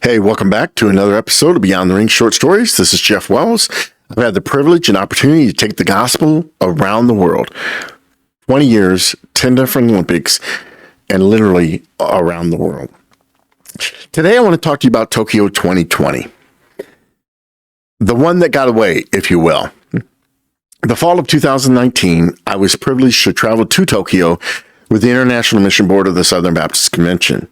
Hey, welcome back to another episode of Beyond the Ring Short Stories. This is Jeff Wells. I've had the privilege and opportunity to take the gospel around the world. 20 years, 10 different Olympics, and literally around the world. Today, I want to talk to you about Tokyo 2020. The one that got away, if you will. The fall of 2019, I was privileged to travel to Tokyo with the International Mission Board of the Southern Baptist Convention.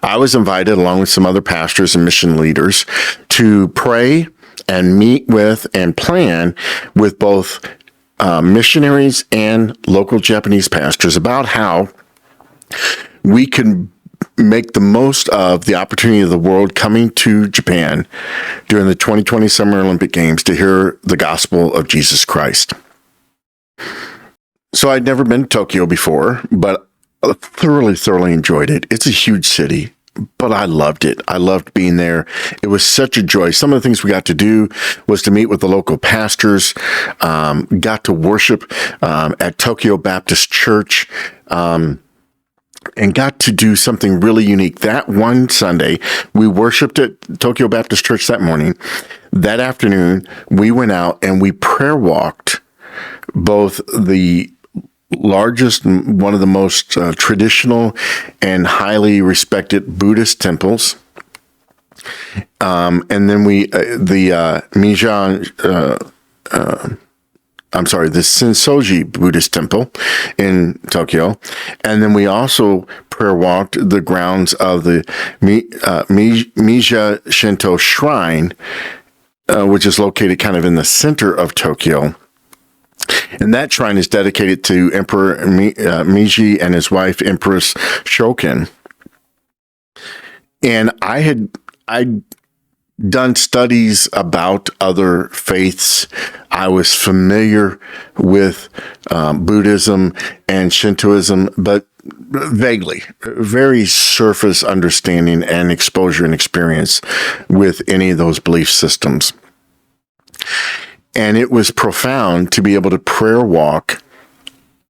I was invited, along with some other pastors and mission leaders, to pray and meet with and plan with both missionaries and local Japanese pastors about how we can make the most of the opportunity of the world coming to Japan during the 2020 Summer Olympic Games to hear the gospel of Jesus Christ. So I'd never been to Tokyo before, but I thoroughly enjoyed it. It's a huge city, but I loved it. I loved being there. It was such a joy. Some of the things we got to do was to meet with the local pastors, got to worship at Tokyo Baptist Church, and got to do something really unique. That one Sunday, we worshiped at Tokyo Baptist Church that morning. That afternoon, we went out and we prayer walked both the largest, one of the most traditional and highly respected Buddhist temples. And then the Sensoji Buddhist temple in Tokyo. And then we also prayer walked the grounds of the Mija Shinto Shrine, which is located kind of in the center of Tokyo. And that shrine is dedicated to Emperor Meiji and his wife, Empress Shokin. And I'd done studies about other faiths. I was familiar with Buddhism and Shintoism, but vaguely, very surface understanding and exposure and experience with any of those belief systems. And it was profound to be able to prayer walk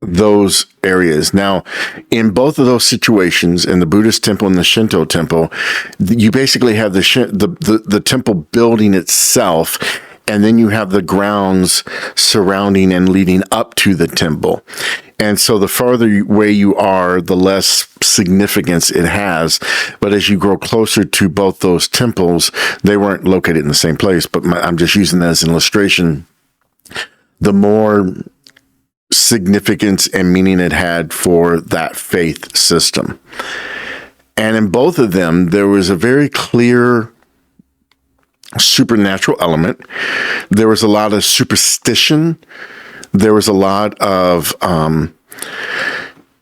those areas. Now, in both of those situations, in the Buddhist temple and the Shinto temple, you basically have the temple building itself, and then you have the grounds surrounding and leading up to the temple. And so the farther away you are, the less significance it has. But as you grow closer to both those temples, they weren't located in the same place, but I'm just using that as an illustration. The more significance and meaning it had for that faith system. And in both of them, there was a very clear supernatural element. There was a lot of superstition. There was a lot of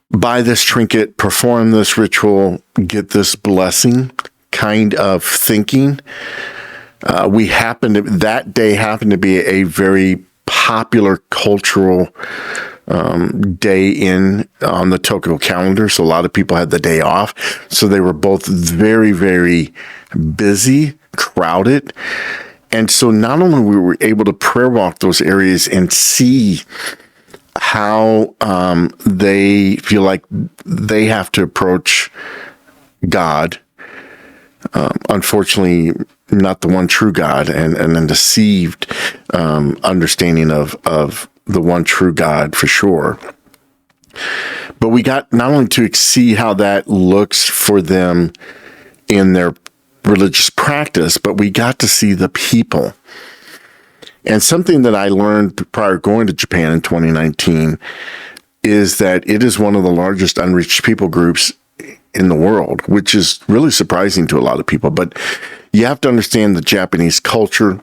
buy this trinket, perform this ritual, get this blessing kind of thinking. That day happened to be a very popular cultural day on the Tokyo calendar. So a lot of people had the day off. So they were both very, very busy, crowded. And so not only we were able to prayer walk those areas and see how they feel like they have to approach God, unfortunately, not the one true God, and a deceived understanding of the one true God for sure. But we got not only to see how that looks for them in their religious practice, but we got to see the people. And something that I learned prior going to Japan in 2019 is that it is one of the largest unreached people groups in the world, which is really surprising to a lot of people. But you have to understand the Japanese culture,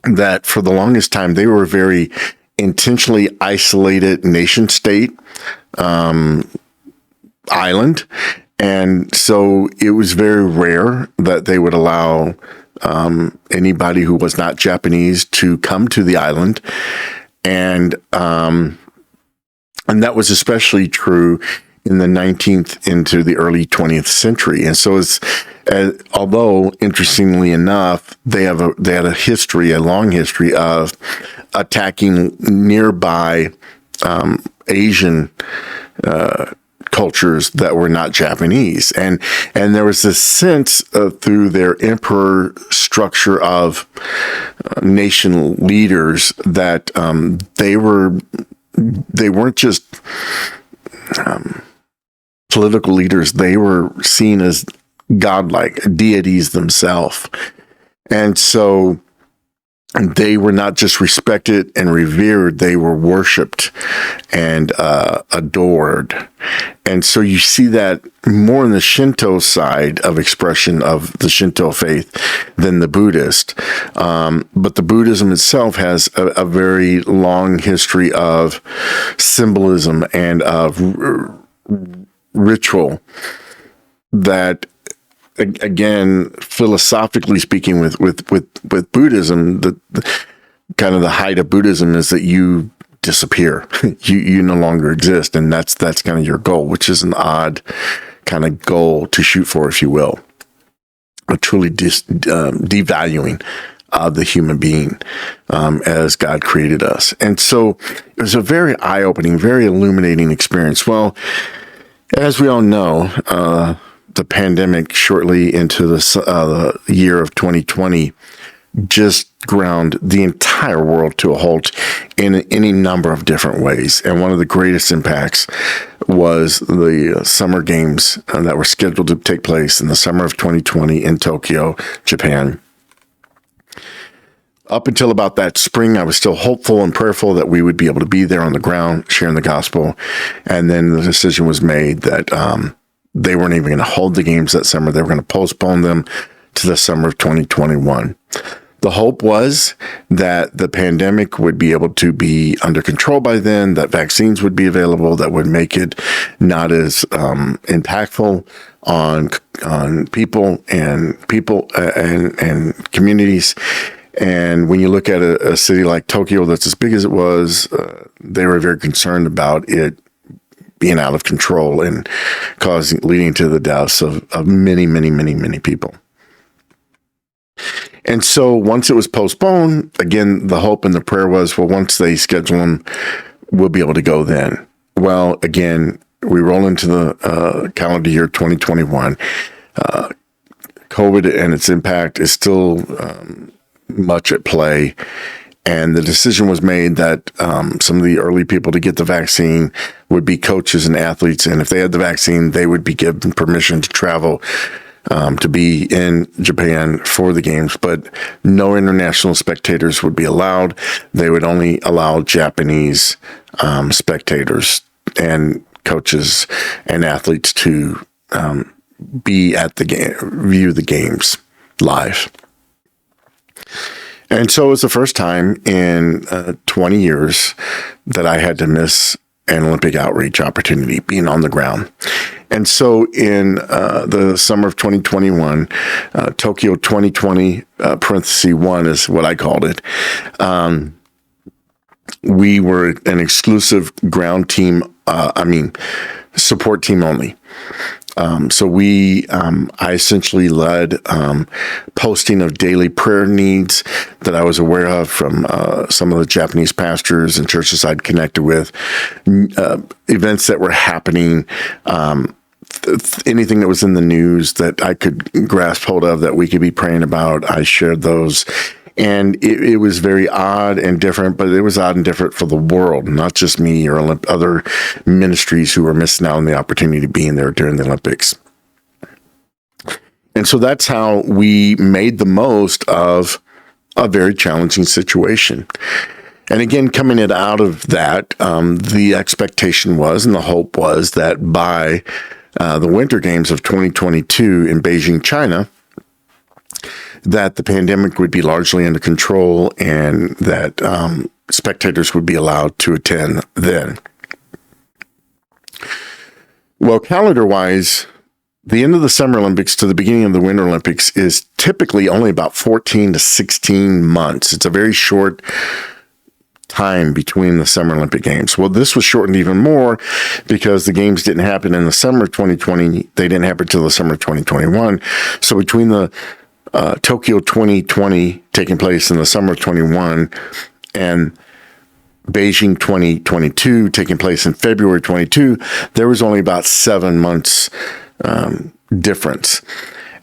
that for the longest time, they were a very intentionally isolated nation state, island. And so it was very rare that they would allow anybody who was not Japanese to come to the island. And that was especially true in the 19th into the early 20th century. And so although interestingly enough, they had a long history of attacking nearby Asian cultures that were not Japanese. And there was this sense through their emperor structure of nation leaders that they weren't just political leaders. They were seen as godlike deities themselves. And so they were not just respected and revered, they were worshiped and adored. And so you see that more in the Shinto side of expression of the Shinto faith than the Buddhist. But the Buddhism itself has a very long history of symbolism and of ritual that, again, philosophically speaking, with Buddhism, the kind of the height of Buddhism is that you disappear, you no longer exist, and that's kind of your goal, which is an odd kind of goal to shoot for, if you will, a truly devaluing of the human being as God created us. And so it was a very eye-opening, very illuminating experience. Well, as we all know, the pandemic shortly into the year of 2020 just ground the entire world to a halt in any number of different ways. And one of the greatest impacts was the summer games that were scheduled to take place in the summer of 2020 in Tokyo, Japan. Up until about that spring, I was still hopeful and prayerful that we would be able to be there on the ground, sharing the gospel. And then the decision was made that they weren't even going to hold the games that summer. They were going to postpone them to the summer of 2021. The hope was that the pandemic would be able to be under control by then, that vaccines would be available that would make it not as impactful on people and communities. And when you look at a city like Tokyo that's as big as it was, they were very concerned about it being out of control and leading to the deaths of many, many, many, many people. And so once it was postponed, again, the hope and the prayer was, well, once they schedule them, we'll be able to go then. Well, again, we roll into the calendar year 2021. COVID and its impact is still much at play. And the decision was made that some of the early people to get the vaccine would be coaches and athletes. And if they had the vaccine, they would be given permission to travel to be in Japan for the games. But no international spectators would be allowed. They would only allow Japanese spectators and coaches and athletes to be at the game, view the games live. And so it was the first time in 20 years that I had to miss an Olympic outreach opportunity, being on the ground. And so in the summer of 2021, Tokyo 2020, parenthesis 1 is what I called it, we were an exclusive ground team, support team only. So I essentially led posting of daily prayer needs that I was aware of from some of the Japanese pastors and churches I'd connected with, events that were happening, anything that was in the news that I could grasp hold of that we could be praying about. I shared those. And it was very odd and different, but it was odd and different for the world, not just me or other ministries who were missing out on the opportunity to be in there during the Olympics. And so that's how we made the most of a very challenging situation. And again, coming out of that, the expectation was and the hope was that by the Winter Games of 2022 in Beijing, China, that the pandemic would be largely under control and that spectators would be allowed to attend then. Well, calendar-wise, the end of the Summer Olympics to the beginning of the Winter Olympics is typically only about 14 to 16 months. It's a very short time between the Summer Olympic Games. Well, this was shortened even more because the games didn't happen in the summer of 2020. They didn't happen until the summer of 2021. So between the Tokyo 2020 taking place in the summer of 21 and Beijing 2022 taking place in February 22, there was only about 7 months difference.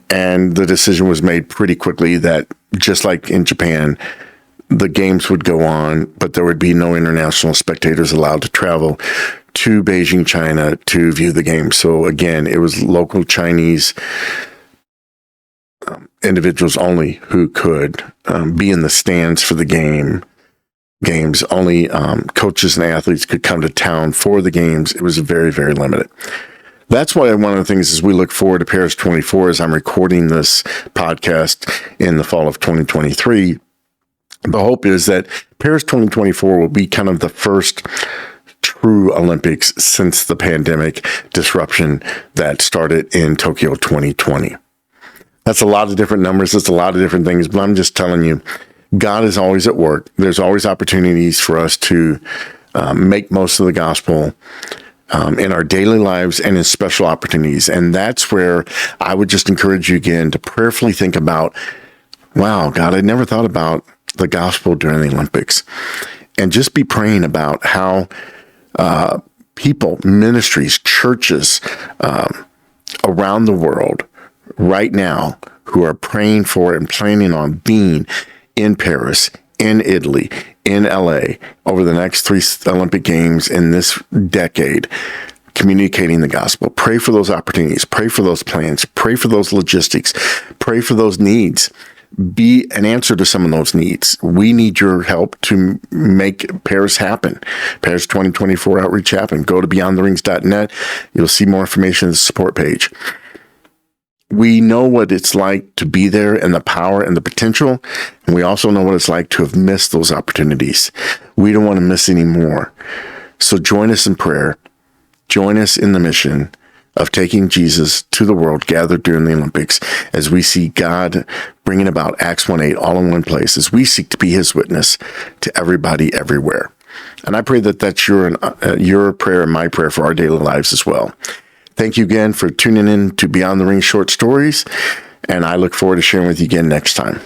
And the decision was made pretty quickly that just like in Japan, the games would go on, but there would be no international spectators allowed to travel to Beijing, China to view the game. So again, it was local Chinese individuals only who could be in the stands for the games. Only coaches and athletes could come to town for the games. It was very, very limited. That's why one of the things as we look forward to Paris 24, as I'm recording this podcast in the fall of 2023, the hope is that Paris 2024 will be kind of the first true Olympics since the pandemic disruption that started in Tokyo 2020. That's a lot of different numbers. That's a lot of different things, but I'm just telling you, God is always at work. There's always opportunities for us to make most of the gospel in our daily lives and in special opportunities. And that's where I would just encourage you again to prayerfully think about, wow, God, I never thought about the gospel during the Olympics. And just be praying about how people, ministries, churches around the world right now who are praying for and planning on being in Paris, in Italy, in LA over the next 3 Olympic Games in this decade, communicating the gospel. Pray for those opportunities. Pray for those plans. Pray for those logistics. Pray for those needs. Be an answer to some of those needs. We need your help to make Paris happen. Paris 2024 outreach happen. Go to beyondtherings.net. You'll see more information in the support page. We know what it's like to be there and the power and the potential. And we also know what it's like to have missed those opportunities. We don't want to miss any more. So join us in prayer. Join us in the mission of taking Jesus to the world gathered during the Olympics as we see God bringing about Acts 1:8 all in one place, as we seek to be his witness to everybody everywhere. And I pray that that's your prayer and my prayer for our daily lives as well. Thank you again for tuning in to Beyond the Ring Short Stories, and I look forward to sharing with you again next time.